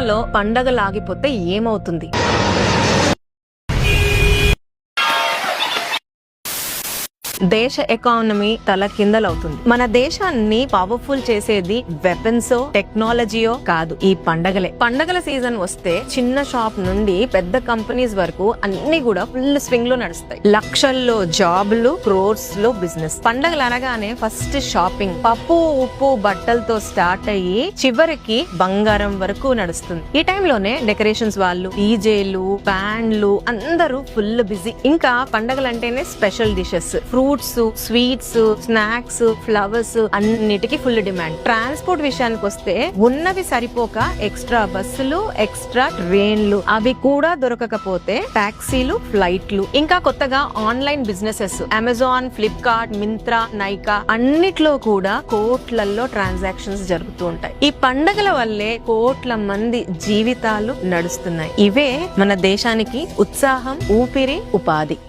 ఇండియాలో పండగలు ఆగిపోతే ఏమవుతుంది? దేశ ఎకానమీ తల కిందలవుతుంది. మన దేశాన్ని పవర్ఫుల్ చేసేది వెపన్సో టెక్నాలజీయో కాదు, ఈ పండగలే. పండగల సీజన్ వస్తే చిన్న షాప్ నుండి పెద్ద కంపెనీస్ వరకు అన్ని కూడా ఫుల్ స్వింగ్ లో నడుస్తాయి. లక్షల్లో జాబులు, క్రోర్స్ లో బిజినెస్. పండగలు అనగానే ఫస్ట్ షాపింగ్, పప్పు ఉప్పు బట్టలతో స్టార్ట్ అయ్యి చివరికి బంగారం వరకు నడుస్తుంది. ఈ టైంలోనే డెకరేషన్స్ వాళ్ళు, డీజేలు, బ్యాండ్లు అందరూ ఫుల్ బిజీ. ఇంకా పండగలంటేనే special dishes, fruits, sweets, snacks, flowers అన్నిటికీ ఫుల్ డిమాండ్. ట్రాన్స్పోర్ట్ విషయానికి వస్తే ఉన్నవి సరిపోక ఎక్స్ట్రా బస్సులు, ఎక్స్ట్రా ట్రైన్లు, అవి కూడా దొరకకపోతే టాక్సీలు, ఫ్లైట్లు. ఇంకా కొత్తగా online businesses, Amazon, Flipkart, Myntra, Nykaa అన్నిట్లో కూడా కోట్లల్లో ట్రాన్సాక్షన్స్ జరుగుతూ ఉంటాయి. ఈ పండగల వల్లే కోట్ల మంది జీవితాలు నడుస్తున్నాయి. ఇవే మన దేశానికి ఉత్సాహం, ఊపిరి, ఉపాధి.